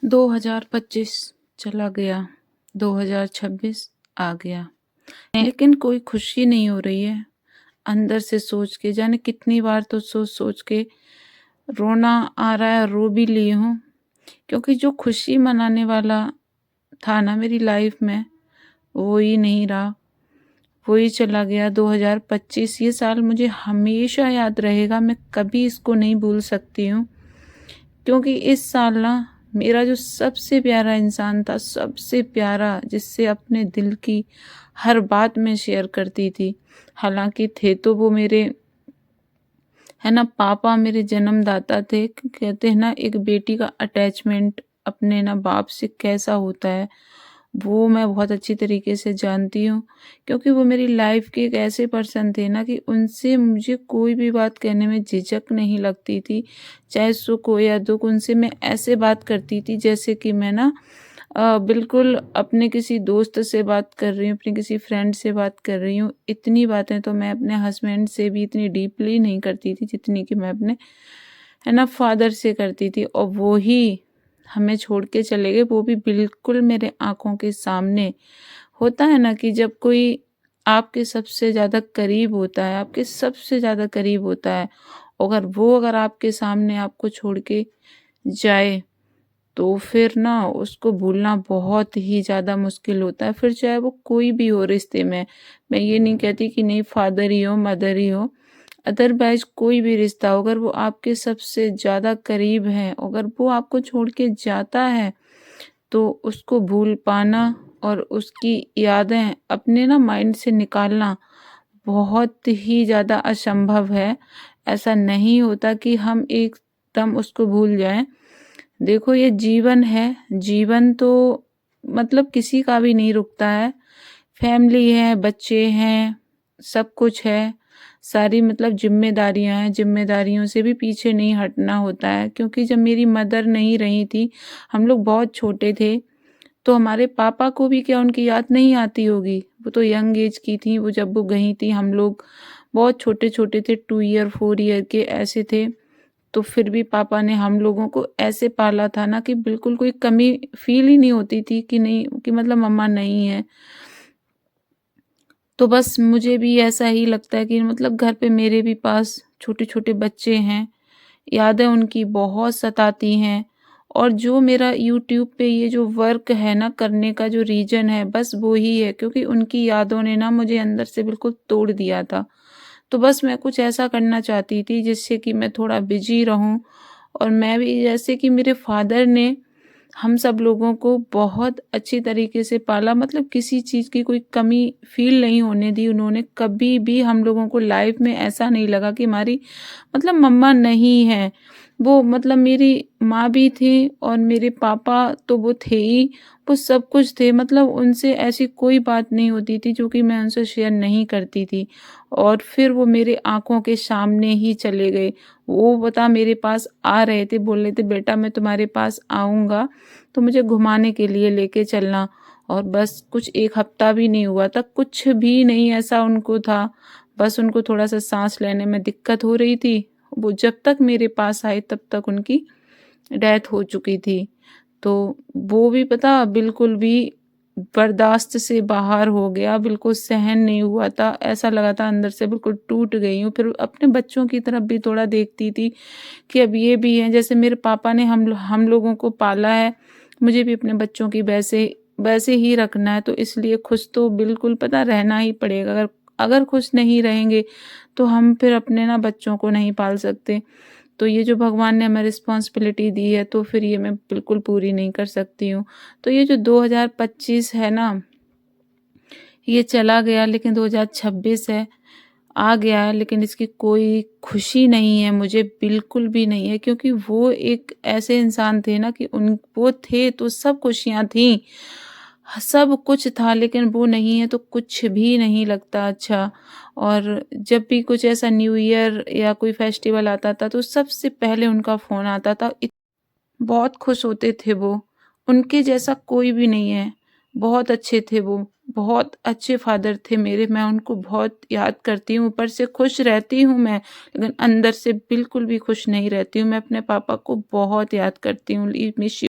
2025 चला गया, 2026 आ गया, लेकिन कोई खुशी नहीं हो रही है। अंदर से सोच के जाने कितनी बार तो सोच सोच के रोना आ रहा है, रो भी ली हूँ, क्योंकि जो खुशी मनाने वाला था ना मेरी लाइफ में, वो ही नहीं रहा, वो ही चला गया। 2025 ये साल मुझे हमेशा याद रहेगा, मैं कभी इसको नहीं भूल सकती हूँ, क्योंकि इस साल ना मेरा जो सबसे प्यारा इंसान था, सबसे प्यारा, जिससे अपने दिल की हर बात मैं शेयर करती थी, हालांकि थे तो वो मेरे, है ना, पापा मेरे जन्मदाता थे। कहते हैं ना एक बेटी का अटैचमेंट अपने ना बाप से कैसा होता है, वो मैं बहुत अच्छी तरीके से जानती हूँ, क्योंकि वो मेरी लाइफ के एक ऐसे पर्सन थे ना कि उनसे मुझे कोई भी बात कहने में झिझक नहीं लगती थी। चाहे सुख हो या दुख, उनसे मैं ऐसे बात करती थी जैसे कि मैं ना बिल्कुल अपने किसी दोस्त से बात कर रही हूँ, अपनी किसी फ्रेंड से बात कर रही हूँ। इतनी बातें तो मैं अपने हस्बैंड से भी इतनी डीपली नहीं करती थी जितनी कि मैं अपने, है ना, फादर से करती थी। और वो ही हमें छोड़ के चले गए, वो भी बिल्कुल मेरे आंखों के सामने। होता है ना कि जब कोई आपके सबसे ज़्यादा करीब होता है, आपके सबसे ज़्यादा करीब होता है, अगर आपके सामने आपको छोड़ के जाए, तो फिर ना उसको भूलना बहुत ही ज़्यादा मुश्किल होता है। फिर चाहे वो कोई भी हो रिश्ते में, मैं ये नहीं कहती कि नहीं फादर ही हो, मदर ही हो, अदरवाइज कोई भी रिश्ता हो, अगर वो आपके सबसे ज़्यादा करीब है, अगर वो आपको छोड़ के जाता है, तो उसको भूल पाना और उसकी यादें अपने ना माइंड से निकालना बहुत ही ज़्यादा असंभव है। ऐसा नहीं होता कि हम एकदम उसको भूल जाएं। देखो ये जीवन है, जीवन तो मतलब किसी का भी नहीं रुकता है। फैमिली है, बच्चे हैं, सब कुछ है, सारी मतलब जिम्मेदारियां हैं, जिम्मेदारियों से भी पीछे नहीं हटना होता है। क्योंकि जब मेरी मदर नहीं रही थी, हम लोग बहुत छोटे थे, तो हमारे पापा को भी क्या उनकी याद नहीं आती होगी? वो तो यंग एज की थी, वो जब वो गई थी, हम लोग बहुत छोटे छोटे थे, 2 ईयर 4 ईयर के ऐसे थे। तो फिर भी पापा ने हम लोगों को ऐसे पाला था ना कि बिल्कुल कोई कमी फील ही नहीं होती थी कि नहीं, कि मतलब मम्मा नहीं है। तो बस मुझे भी ऐसा ही लगता है कि मतलब घर पे मेरे भी पास छोटे छोटे बच्चे हैं, यादें उनकी बहुत सताती हैं। और जो मेरा यूट्यूब पे ये जो वर्क है ना करने का जो रीज़न है, बस वो ही है, क्योंकि उनकी यादों ने ना मुझे अंदर से बिल्कुल तोड़ दिया था। तो बस मैं कुछ ऐसा करना चाहती थी जिससे कि मैं थोड़ा बिजी रहूं, और मैं भी जैसे कि मेरे फादर ने हम सब लोगों को बहुत अच्छी तरीके से पाला, मतलब किसी चीज़ की कोई कमी फील नहीं होने दी उन्होंने। कभी भी हम लोगों को लाइफ में ऐसा नहीं लगा कि हमारी मतलब मम्मा नहीं है। वो मतलब मेरी माँ भी थी और मेरे पापा तो वो थे ही, वो सब कुछ थे, मतलब उनसे ऐसी कोई बात नहीं होती थी जो कि मैं उनसे शेयर नहीं करती थी। और फिर वो मेरे आंखों के सामने ही चले गए। वो बता मेरे पास आ रहे थे, बोल रहे थे बेटा मैं तुम्हारे पास आऊँगा तो मुझे घुमाने के लिए लेके चलना। और बस कुछ 1 हफ्ता भी नहीं हुआ था, कुछ भी नहीं ऐसा उनको था, बस उनको थोड़ा सा सांस लेने में दिक्कत हो रही थी। वो जब तक मेरे पास आए तब तक उनकी डेथ हो चुकी थी। तो वो भी पता बिल्कुल भी बर्दाश्त से बाहर हो गया, बिल्कुल सहन नहीं हुआ था, ऐसा लगा था अंदर से बिल्कुल टूट गई हूँ। फिर अपने बच्चों की तरफ भी थोड़ा देखती थी कि अब ये भी हैं, जैसे मेरे पापा ने हम लोगों को पाला है, मुझे भी अपने बच्चों की वैसे वैसे ही रखना है। तो इसलिए खुश तो बिल्कुल पता रहना ही पड़ेगा। अगर अगर खुश नहीं रहेंगे तो हम फिर अपने ना बच्चों को नहीं पाल सकते। तो ये जो भगवान ने हमें रिस्पॉन्सिबिलिटी दी है, तो फिर ये मैं बिल्कुल पूरी नहीं कर सकती हूँ। तो ये जो 2025 है ना, ये चला गया, लेकिन 2026 है, आ गया है, लेकिन इसकी कोई खुशी नहीं है मुझे, बिल्कुल भी नहीं है। क्योंकि वो एक ऐसे इंसान थे ना कि उन वो थे तो सब खुशियाँ थीं, सब कुछ था, लेकिन वो नहीं है तो कुछ भी नहीं लगता अच्छा। और जब भी कुछ ऐसा न्यू ईयर या कोई फेस्टिवल आता था तो सबसे पहले उनका फ़ोन आता था। बहुत खुश होते थे वो, उनके जैसा कोई भी नहीं है। बहुत अच्छे थे वो, बहुत अच्छे फादर थे मेरे, मैं उनको बहुत याद करती हूँ। ऊपर से खुश रहती हूँ मैं, लेकिन अंदर से बिल्कुल भी खुश नहीं रहती हूँ। मैं अपने पापा को बहुत याद करती हूँ। मिस